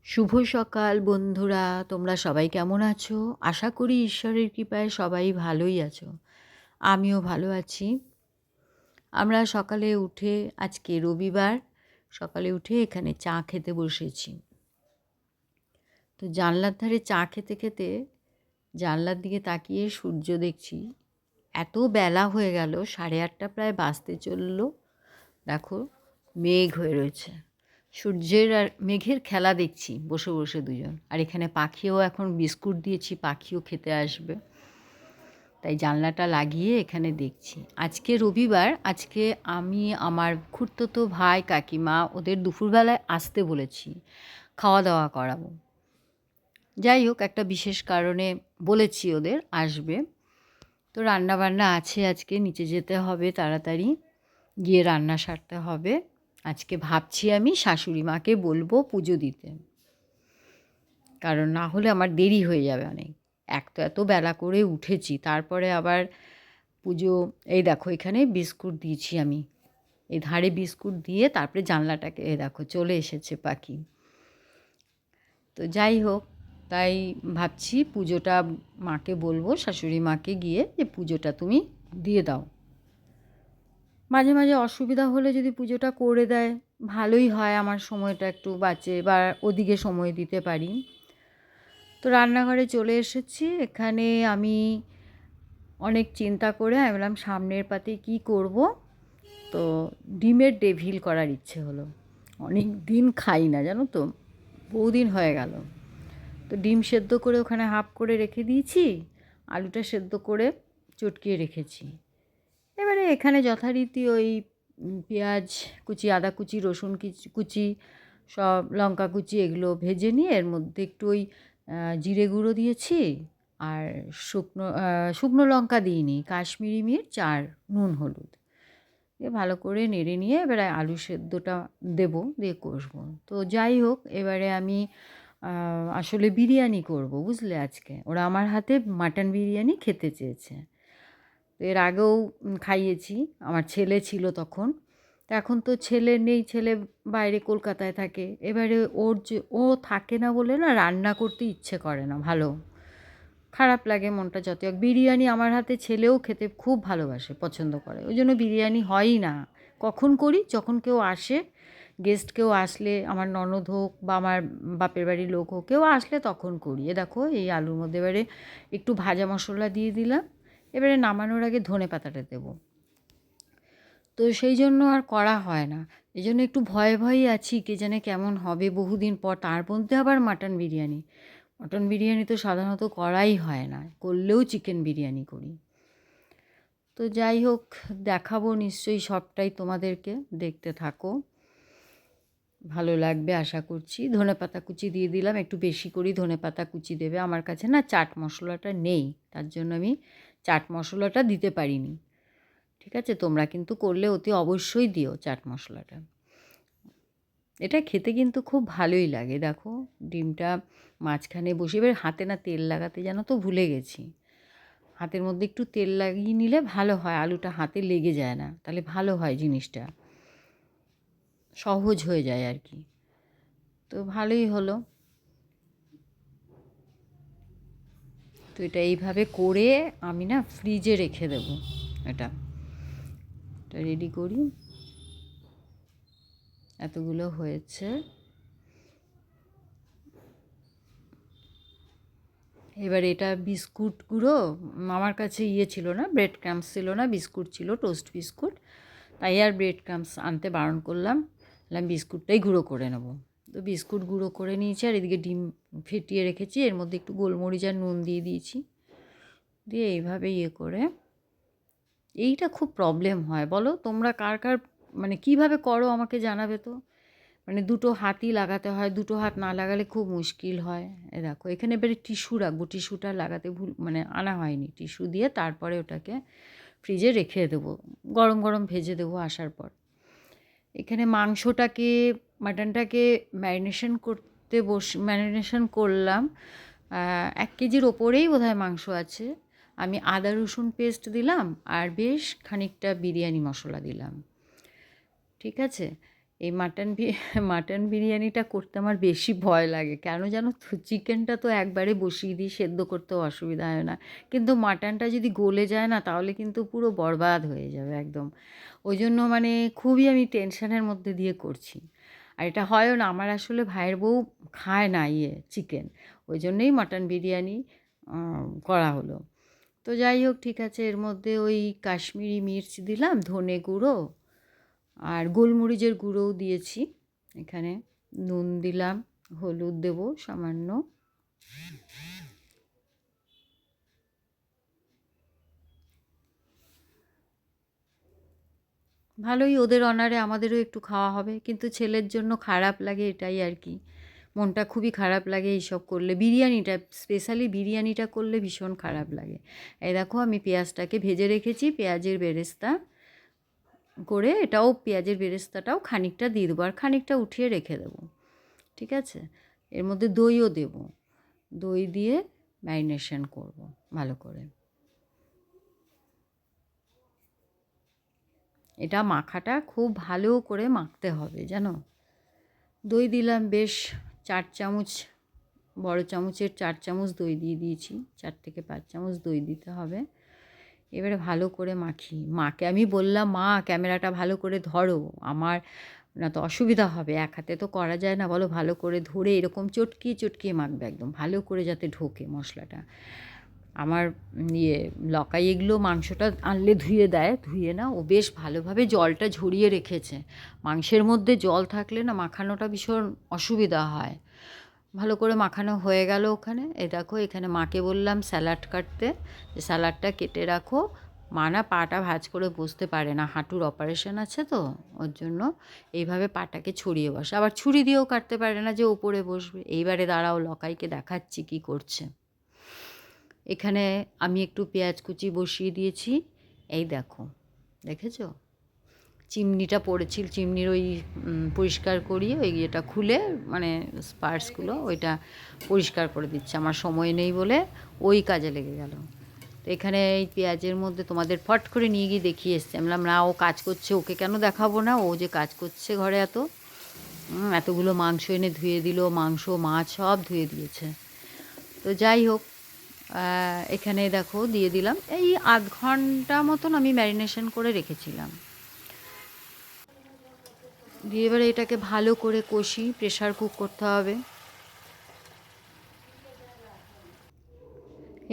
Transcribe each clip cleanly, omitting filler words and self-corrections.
শুভ সকাল বন্ধুরা, তোমরা সবাই কেমন আছো? আশা করি ঈশ্বরের কৃপায় সবাই ভালোই আছো। আমিও ভালো আছি। আমরা সকালে উঠে, আজকে রবিবার, সকালে উঠে এখানে চা খেতে বসেছি। তো জানলার ধারে চা খেতে খেতে জানলার দিকে তাকিয়ে সূর্য দেখছি। এত বেলা হয়ে গেল, 8:30 প্রায় বাজতে চলল। দেখো, মেঘ হয়ে রয়েছে। সূর্যের আর মেঘের খেলা দেখছি বসে বসে দুজন। আর এখানে পাখিও, এখন বিস্কুট দিয়েছি, পাখিও খেতে আসবে, তাই জানলাটা লাগিয়ে এখানে দেখছি। আজকে রবিবার, আজকে আমি আমার খুড়তুতো ভাই কাকিমা ওদের দুপুরবেলায় আসতে বলেছি, খাওয়া দাওয়া করাবো। যাই হোক, একটা বিশেষ কারণে বলেছি ওদের আসবে। তো রান্না বান্না আছে, আজকে নিচে যেতে হবে, তাড়াতাড়ি গিয়ে রান্না সারতে হবে। আজকে ভাবছি আমি শাশুড়ি মাকে বলবো পুজো দিতে, কারণ না হলে আমার দেরি হয়ে যাবে অনেক। তো এত বেলা করে উঠেছি, তারপরে আবার পুজো। এই দেখো, এখানে বিস্কুট দিয়েছি আমি, এই ধারে বিস্কুট দিয়ে তারপরে জানলাটাকে, এই দেখো চলে এসেছে পাখি। তো যাই হোক, তাই ভাবছি পুজোটা মাকে বলবো, শাশুড়ি মাকে গিয়ে, যে পুজোটা তুমি দিয়ে দাও। মাঝে মাঝে অসুবিধা হলে যদি পুজোটা করে দেয় ভালোই হয়, আমার সময়টা একটু বাঁচে বা ওদিকে সময় দিতে পারি। তো রান্নাঘরে চলে এসেছি। এখানে আমি অনেক চিন্তা করে আমি বললাম সামনের পাতে কী করব। তো ডিমের ডেভিল করার ইচ্ছে হলো। অনেক দিন খাই না, জানো তো, বহুদিন হয়ে গেল। তো ডিম সেদ্ধ করে ওখানে হাফ করে রেখে দিয়েছি, আলুটা সেদ্ধ করে চটকিয়ে রেখেছি। এবারে এখানে যথারীতি ওই পেঁয়াজ কুচি, আদা কুচি, রসুন কুচি, সব লঙ্কা কুচি, এগুলো ভেজে নিয়ে এর মধ্যে একটু ওই জিরে গুঁড়ো দিয়েছি, আর শুকনো লঙ্কা দিইনি, কাশ্মীরি মির্চ আর নুন হলুদ দিয়ে ভালো করে নেড়ে নিয়ে এবারে আলু সেদ্ধটা দেবো, দিয়ে কষবো। তো যাই হোক, এবারে আমি আসলে বিরিয়ানি করব, বুঝলে। আজকে ওরা আমার হাতে মাটন বিরিয়ানি খেতে চেয়েছে। তো এর আগেও খাইয়েছি, আমার ছেলে ছিল তখন। তো এখন তো ছেলে নেই, ছেলে বাইরে কলকাতায় থাকে। এবারে ও থাকে না বলে না, রান্না করতে ইচ্ছে করে না, ভালো খারাপ লাগে মনটা। যত হোক, বিরিয়ানি আমার হাতে ছেলেও খেতে খুব ভালোবাসে, পছন্দ করে, ওই জন্য বিরিয়ানি হয়ই না। কখন করি, যখন কেউ আসে, গেস্ট কেউ আসলে, আমার ননদ হোক বা আমার বাপের বাড়ির লোক হোক, কেউ আসলে তখন করি। দেখো, এই আলুর মধ্যে এবারে একটু ভাজা মশলা দিয়ে দিলাম। এবারে নামানোর আগে ধনে পাতাটা দেবো। তো সেই জন্য আর করা হয় না, এই জন্য একটু ভয়ে ভয়েই আছি, কে জানে কেমন হবে, বহুদিন পর, তার মধ্যে আবার মাটন বিরিয়ানি। মটন বিরিয়ানি তো সাধারণত করাই হয় না, করলেও চিকেন বিরিয়ানি করি। তো যাই হোক, দেখাবো নিশ্চয়ই সবটাই তোমাদেরকে, দেখতে থাকো, ভালো লাগবে আশা করছি। ধনেপাতা কুচি দিয়ে দিলাম, একটু বেশি করেই ধনেপাতা কুচি দেবে। আমার কাছে না চাট মশলাটা নেই, তার জন্য আমি চাট মশলাটা দিতে পারিনি। ঠিক আছে, তোমরা কিন্তু করলে অতি অবশ্যই দিও চাট মশলাটা। এটা খেতে কিন্তু খুব ভালোই লাগে। দেখো, ডিমটা মাঝখানে বসে, এবার হাতে না তেল লাগাতে, জানো তো, ভুলে গেছি। হাতের মধ্যে একটু তেল লাগিয়ে নিলে ভালো হয়, আলুটা হাতে লেগে যায় না, তাহলে ভালো হয়, জিনিসটা সহজ হয়ে যায় আর কি। তো ভালোই হলো। তো এটা এইভাবে করে আমি না ফ্রিজে রেখে দেবো। এটা রেডি করি, এতগুলো হয়েছে। এবার এটা বিস্কুট গুঁড়ো, আমার কাছে ছিল না, ব্রেড ক্রাম্পস ছিল না, বিস্কুট ছিল, টোস্ট বিস্কুট। তাই আর ব্রেড ক্রাম্পস আনতে বারণ করলাম, বিস্কুটটাই গুঁড়ো করে নেব। তো বিস্কুট গুঁড়ো করে নিয়েছি, আর এদিকে ডিম ফেটিয়ে রেখেছি, এর মধ্যে একটু গোলমরিচ আর নুন দিয়ে দিয়েছি, দিয়ে এইভাবে করে। এইটা খুব প্রবলেম হয়, বলো তোমরা কার কার, মানে কীভাবে করো আমাকে জানাবে তো। মানে দুটো হাতই লাগাতে হয়, দুটো হাত না লাগালে খুব মুশকিল হয়। দেখো, এখানে এবারে টিস্যু রাখবো, টিস্যুটা লাগাতে আনা হয়নি। টিস্যু দিয়ে তারপরে ওটাকে ফ্রিজে রেখে দেবো, গরম গরম ভেজে দেবো আসার পর। এখানে মাটনটাকে ম্যারিনেশন করলাম। 1 কেজির ওপরেই বোধহয় মাংস আছে। আমি আদা রসুন পেস্ট দিলাম, আর বেশ খানিকটা বিরিয়ানি মশলা দিলাম। ঠিক আছে, এই মাটন বিরিয়ানিটা করতে আমার বেশি ভয় লাগে, কেন জানো তো? চিকেনটা তো একবারে বসিয়ে দিই, সেদ্ধ করতেও অসুবিধা হয় না, কিন্তু মাটনটা যদি গলে যায় না তাহলে কিন্তু পুরো বরবাদ হয়ে যাবে একদম। ওই জন্য মানে খুবই আমি টেনশনের মধ্যে দিয়ে করছি। আর এটা হয়ও না, আমার আসলে ভাইয়ের বউ খায় না চিকেন, ওই জন্যেই মাটন বিরিয়ানি করা হলো। তো যাই হোক, ঠিক আছে, এর মধ্যে ওই কাশ্মীরি মির্চ দিলাম, ধনে গুঁড়ো আর গোলমরিচের গুঁড়োও দিয়েছি এখানে, নুন দিলাম, হলুদ দেবো সামান্য, ভালোই, ওদের অনারে আমাদেরও একটু খাওয়া হবে, কিন্তু ছেলের জন্য খারাপ লাগে এটাই আর কি, মনটা খুবই খারাপ লাগে এইসব করলে, বিরিয়ানিটা স্পেশালি বিরিয়ানিটা করলে ভীষণ খারাপ লাগে। এই দেখো আমি পেঁয়াজটাকে ভেজে রেখেছি, পেঁয়াজের বেরেস্তা করে, এটাও পেঁয়াজের বেরেস্তাটাও খানিকটা দিয়ে দেবো আর খানিকটা উঠিয়ে রেখে দেবো, ঠিক আছে? এর মধ্যে দইও দেব, দই দিয়ে ম্যারিনেশন করব ভালো করে। এটা মাখাটা খুব ভালো করে মাখতে হবে জানো। দই দিলাম বেশ 4 চামচ, বড় চামচের 4 চামচ দই দিয়ে দিয়েছি, 4 থেকে 5 চামচ দই দিতে হবে। এবারে ভালো করে মাখি, মাকে আমি বললাম, মা ক্যামেরাটা ভালো করে ধরো, আমার না তো অসুবিধা হবে, এক হাতে তো করা যায় না, বলো ভালো করে ধরে এরকম চটকিয়ে চটকিয়ে মাখবে একদম ভালো করে যাতে ঢোকে মশলাটা। আমার লকাই এগুলো মাংসটা আনলে ধুয়ে দেয়, ধুয়ে না ও বেশ ভালোভাবে জলটা ঝরিয়ে রেখেছে, মাংসের মধ্যে জল থাকলে না মাখানোটা ভীষণ অসুবিধা হয়। ভালো করে মাখানো হয়ে গেল ওখানে, এই দেখো এখানে মাকে বললাম স্যালাড কাটতে, যে স্যালাডটা কেটে রাখো, মা না পাটা ভাঁজ করে বসতে পারে না, হাঁটুর অপারেশন আছে তো ওর জন্য এইভাবে পাটাকে ছড়িয়ে বসে, আবার ছুরি দিয়েও কাটতে পারে না যে ওপরে বসবে। এইবারে দাঁড়াও লকাইকে দেখাচ্ছি কি করছে। এখানে আমি একটু পেঁয়াজ কুচি বসিয়ে দিয়েছি, এই দেখো, দেখেছো চিমনিটা পড়েছিল, চিমনির ওই পরিষ্কার করিয়ে ওই ইয়েটা খুলে, মানে স্পার্সগুলো ওইটা পরিষ্কার করে দিচ্ছে, আমার সময় নেই বলে ওই কাজে লেগে গেল। তো এখানে এই পেঁয়াজের মধ্যে তোমাদের ফট করে নিয়ে গিয়ে দেখিয়ে এসছি, আমি বললাম না ও কাজ করছে, ওকে কেন দেখাবো না, ও যে কাজ করছে ঘরে এতগুলো মাংস এনে ধুয়ে দিল, মাংস মাছ সব ধুয়ে দিয়েছে। তো যাই হোক, এখানে দেখো দিয়ে দিলাম, এই আধ ঘন্টা মতন আমি ম্যারিনেশন করে রেখেছিলাম, দিয়ে এবারে এটাকে ভালো করে কষি, প্রেশার কুক করতে হবে।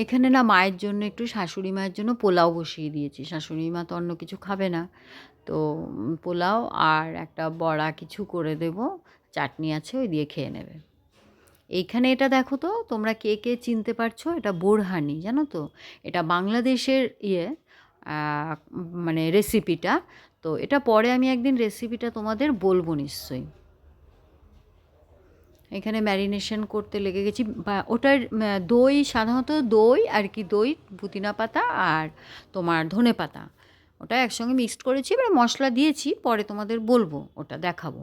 এখানে না মায়ের জন্য একটু, শাশুড়ি মায়ের জন্য পোলাও বসিয়ে দিয়েছি, শাশুড়ি মা তো অন্য কিছু খাবে না, তো পোলাও আর একটা বড়া কিছু করে দেব, চাটনি আছে ওই দিয়ে খেয়ে নেবে। এইখানে এটা দেখো তো, তোমরা কে কে চিনতে পারছো, এটা বোরহানি জানো তো, এটা বাংলাদেশের মানে রেসিপিটা, তো এটা পরে আমি একদিন রেসিপিটা তোমাদের বলবো নিশ্চয়ই। এখানে ম্যারিনেশন করতে লেগে গেছি, বা ওটার দই, সাধারণত দই আর কি, দই, পুদিনা পাতা আর তোমার ধনে পাতা, ওটা একসঙ্গে মিক্সড করেছি, এবার মশলা দিয়েছি, পরে তোমাদের বলবো, ওটা দেখাবো।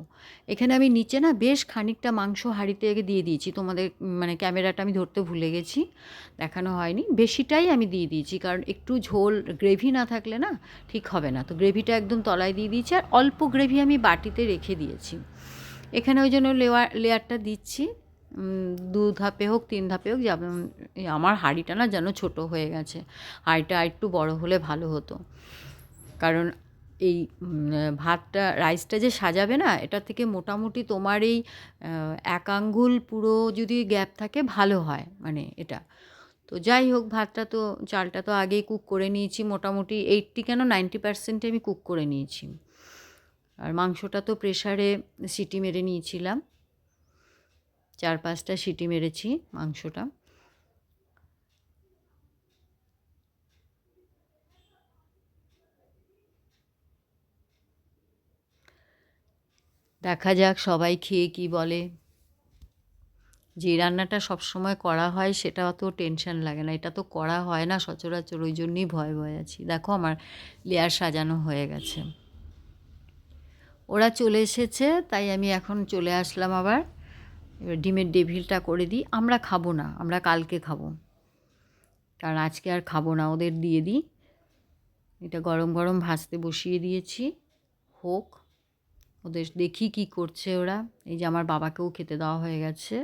এখানে আমি নিচে না বেশ খানিকটা মাংস হাঁড়িতে দিয়ে দিয়েছি, তোমাদের মানে ক্যামেরাটা আমি ধরতে ভুলে গেছি, দেখানো হয়নি, বেশিটাই আমি দিয়ে দিয়েছি, কারণ একটু ঝোল গ্রেভি না থাকলে না ঠিক হবে না, তো গ্রেভিটা একদম তলায় দিয়ে দিয়েছি, আর অল্প গ্রেভি আমি বাটিতে রেখে দিয়েছি। এখানে ওই জন্য লেয়ারটা দিচ্ছি, 2 ধাপে হোক 3 ধাপে হোক, যেমন আমার হাঁড়িটা না যেন ছোটো হয়ে গেছে, হাঁড়িটা একটু বড় হলে ভালো হতো, কারণ এই ভাতটা, রাইসটা যে সাজাবে না, এটা থেকে মোটামুটি তোমার এই 1 আঙ্গুল পুরো যদি গ্যাপ থাকে ভালো হয়, মানে এটা। তো যাই হোক, ভাতটা তো, চালটা তো আগেই কুক করে নিয়েছি, মোটামুটি 80 কেন 90% আমি কুক করে নিয়েছি, আর মাংসটা তো প্রেশারে সিটি মেরে নিয়েছিলাম, 4-5টা সিটি মেরেছি মাংসটা। দেখা যাক সবাই খেয়ে কি বলে। যে রান্নাটা সবসময় করা হয় সেটা অত টেনশন লাগে না, এটা তো করা হয় না সচরাচর, ওই জন্যই ভয় ভয় আছি। দেখো আমার লেয়ার সাজানো হয়ে গেছে, ওরা চলে এসেছে, তাই আমি এখন চলে আসলাম আবার। এবার ডিমের ডেভিলটা করে দিই, আমরা খাবো না, আমরা কালকে খাবো, কারণ আজকে আর খাবো না, ওদের দিয়ে দিই। এটা গরম গরম ভাজতে বসিয়ে দিয়েছি, হোক। ওদের দেখি কি করছে ওরা। এই যে আমার বাবাকেও খেতে দেওয়া হয়ে গেছে,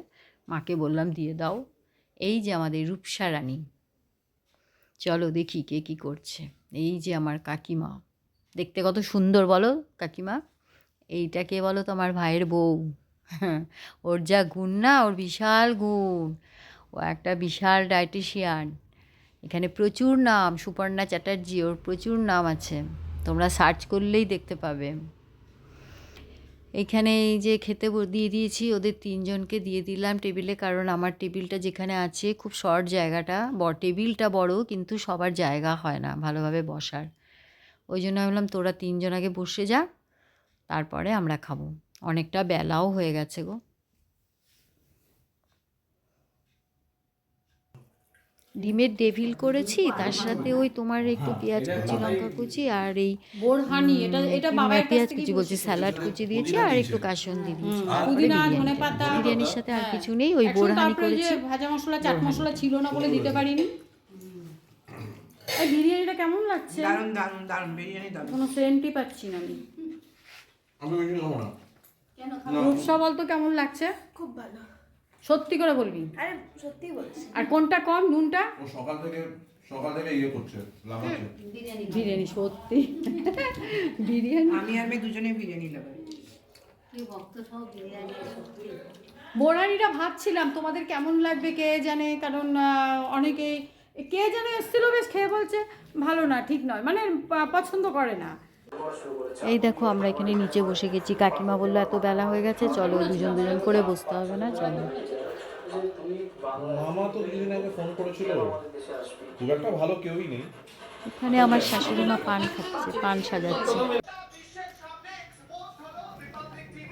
মাকে বললাম দিয়ে দাও। এই যে আমাদের রূপসা রানী, চলো দেখি কে কী করছে। এই যে আমার কাকিমা, দেখতে কত সুন্দর বলো কাকিমা। এইটা কে বলো তো? আমার ভাইয়ের বউ। ওর যা গুণ না, ওর বিশাল গুণ। ও একটা বিশাল ডায়েটিশিয়ান। এখানে প্রচুর নাম, সুপর্ণা চ্যাটার্জি, ওর প্রচুর নাম আছে, তোমরা সার্চ করলেই দেখতে পাবে। এইখানে এই যে খেতে দিয়ে দিয়েছি, ওদের তিনজনকে দিয়ে দিলাম টেবিলে, কারণ আমার টেবিলটা যেখানে আছে খুব শর্ট জায়গাটা, টেবিলটা বড় কিন্তু সবার জায়গা হয় না ভালোভাবে বসার। ওই জন্য আমি বললাম তোরা তিনজন আগে বসে যা, তারপরে আমরা খাবো। অনেকটা বেলাও হয়ে গেছে গো। ডিমের ডেভিল করেছি, তার সাথে ওই তোমার একটু পেঁয়াজ কুচি, লঙ্কা কুচি, আর এই বোরহানি, এটা বাবার কাছ পেঁয়াজ থেকে কুচি বলছি, স্যালাড কুচি দিয়েছি, আর একটু কাসুন্দি দিয়েছি। তারপরে পুদিনা, বিরিয়ানি। ধনেপাতা, বিরিয়ানির সাথে আর হ্যাঁ, কিছু নেই, ওই একসঙ্গে। বোরহানি তারপরে যে করেছি। ভাজা মশলা, চাট মশলা ছিল না বলে দিতে পারিনি। এই বিরিয়ানিটা কেমন লাগছে? দারুণ দারুণ দারুণ, বিরিয়ানি দারুণ। কোনো সেন্টই পাচ্ছি না আমি। আমি বেশি খাবো না। কেন খাবো? রূপসা বলতো কেমন লাগছে? খুব ভালো। সত্যি করে বলবি। আরে সত্যি বলছি। আর কোনটা কম, নুনটা? ও সকাল থেকে ইয়ে করছে, লাফাচ্ছে। বিরিয়ানি সত্যি। বিরিয়ানি আমি আর মেয়ে দুজনে বিরিয়ানি লাগাই। বোরহানিটা ভাবছিলাম তোমাদের কেমন লাগবে কে জানে, কারণ অনেকে কে জানে এসেছিল, বেশ খেয়ে বলছে ভালো না, ঠিক নয়, মানে পছন্দ করে না। এই দেখো আমরা এখানে নিচে বসে গেছি, কাকিমা বললো এত বেলা হয়ে গেছে, চলো দুজন দুজন করে বসতে হবে না, চলো। মামা তো দুদিন আগে ফোন করেছিল, খুব একটা ভালো কেউই নেই। এখানে আমার শাশুড়ি মা পান খাচ্ছে, পান সাজাচ্ছে।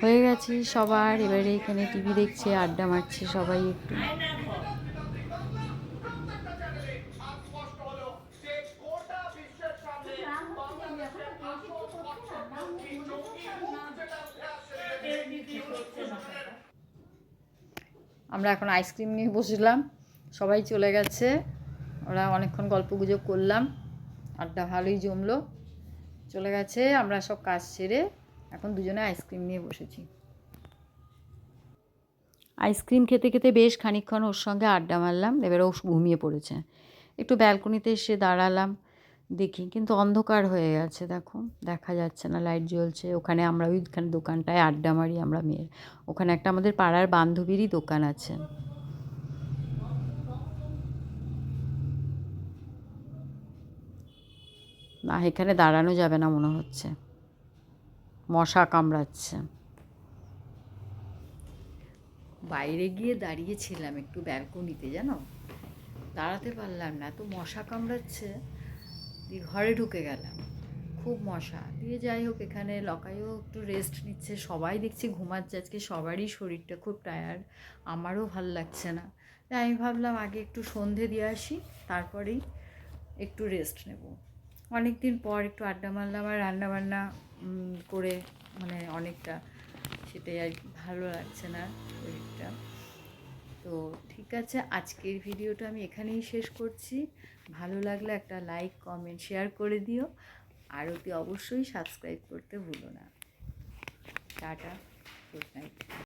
হয়ে গেছে সবার, এবারে এখানে টিভি দেখছে, আড্ডা মারছে সবাই একটু। আমরা এখন আইসক্রিম নিয়ে বসলাম, সবাই চলে গেছে, ওরা অনেকক্ষণ গল্পগুজব করলাম, আড্ডা ভালোই জমলো, চলে গেছে। আমরা সব কাজ সেরে এখন দুজনে আইসক্রিম নিয়ে বসেছি। আইসক্রিম খেতে খেতে বেশ খানিকক্ষণ ওর সঙ্গে আড্ডা মারলাম, এবারে ও ঘুমিয়ে পড়েছে। একটু ব্যালকনিতে এসে দাঁড়ালাম, দেখি কিন্তু অন্ধকার হয়ে গেছে, দেখো দেখা যাচ্ছে না, লাইট জ্বলছে। ওখানে আমরা ওইখানে দোকানটায় আড্ডা মারি আমরা মেয়ের, ওখানে একটা আমাদের পাড়ার বান্ধবীরই দোকান আছে। না, এখানে দাঁড়ানো যাবে না মনে হচ্ছে, মশা কামড়াচ্ছে। বাইরে গিয়ে দাঁড়িয়েছিলাম একটু ব্যালকনিতে, জানো, দাঁড়াতে পারলাম না, এত মশা কামড়াচ্ছে, দিয়ে ঘরে ঢুকে গেলাম, খুব মশা। দিয়ে যাই হোক, এখানে লকাইও একটু রেস্ট নিচ্ছে, সবাই দেখছি ঘুমাচ্ছে, আজকে সবারই শরীরটা খুব টায়ার্ড, আমারও ভাল লাগছে না। তাই আমি ভাবলাম আগে একটু সন্ধে দিয়ে আসি, তারপরেই একটু রেস্ট নেব। অনেক দিন পর একটু আড্ডা মারলাম, আর রান্নাবান্না করে মানে অনেকটা, সেটাই আর কি, ভালো লাগছে না শরীরটা। তো ঠিক আছে, আজকের ভিডিওটা আমি এখানেই শেষ করছি। ভালো লাগলে একটা লাইক, কমেন্ট, শেয়ার করে দিও, আর অতি অবশ্যই সাবস্ক্রাইব করতে ভুলো না। Tata, good night.